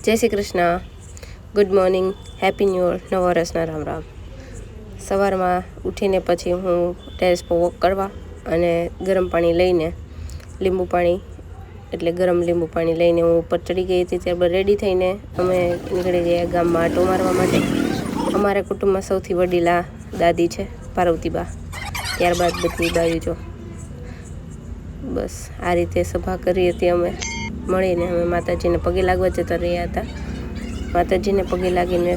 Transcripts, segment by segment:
જય Shri Krishna, good morning, happy new year, નવા વર્ષના રામ રામ. સવારમાં ઉઠીને પછી હું ટેરેસ પર વોક કરવા અને ગરમ પાણી લઈને લીંબુ પાણી એટલે ગરમ લીંબુ પાણી લઈને હું ઉપર ચડી ગઈ હતી. ત્યારબાદ રેડી થઈને અમે નીકળી ગયા ગામમાં આંટો મારવા માટે. અમારા કુટુંબમાં સૌથી વડીલા દાદી છે પાર્વતીબા, ત્યારબાદ બધી બાજુ જો બસ આ રીતે સભા કરી હતી. અમે મળીને અમે માતાજીને પગે લાગવા જતા રહ્યા હતા. માતાજીને પગે લાગીને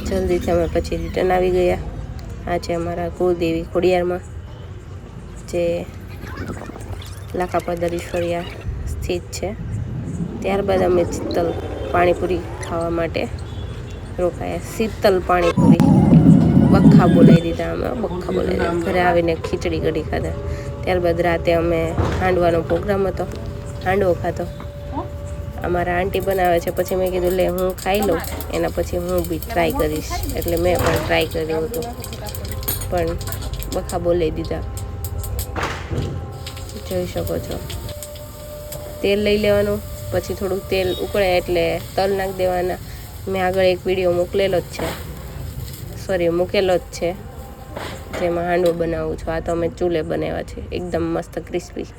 જલ્દીથી અમે પછી રિટર્ન આવી ગયા. આ છે અમારા કુળદેવી ખોડિયારમાં, જે લાખાપદરીશ્વરિયા સ્થિત છે. ત્યારબાદ અમે શીતલ પાણીપુરી ખાવા માટે રોકાયા. શીતલ પાણીપુરી બખ્ખા બોલાવી દીધા, અમે બખ્ખા બોલાવી દીધા. ઘરે આવીને ખીચડી કઢી ખાધા. ત્યારબાદ રાતે અમે હાંડવાનો પ્રોગ્રામ હતો, હાંડવો ખાધો. અમારા આંટી બનાવે છે, પછી મેં કીધું લે હું ખાઈ લઉં, એના પછી હું બી ટ્રાય કરીશ. એટલે મેં પણ ટ્રાય કર્યું હતું, પણ બખા બોલાવી દીધા. જોઈ શકો છો. તેલ લઈ લેવાનું, પછી થોડુંક તેલ ઉકળે એટલે તલ નાખી દેવાના. મેં આગળ એક વિડીયો મૂકેલો જ છે જેમાં હાંડવો બનાવું છું. આ તો અમે ચૂલે બનાવ્યા છે, એકદમ મસ્ત ક્રિસ્પી.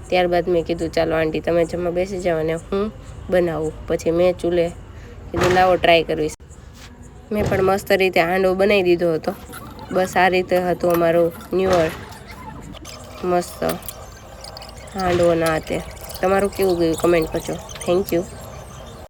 ત્યારબાદ મેં કીધું ચાલો આંટી તમે જમવા બેસી જાઓ અને હું બનાવું. પછી મેં ચૂલે કીધું લાવો ટ્રાય કરવીશ. મેં પણ મસ્ત રીતે હાંડવો બનાવી દીધો હતો. બસ આ રીતે હતું અમારું ન્યૂ યર, મસ્ત હાંડવો ના હાથે. તમારું કેવું ગયું કમેન્ટ કરજો. Thank you.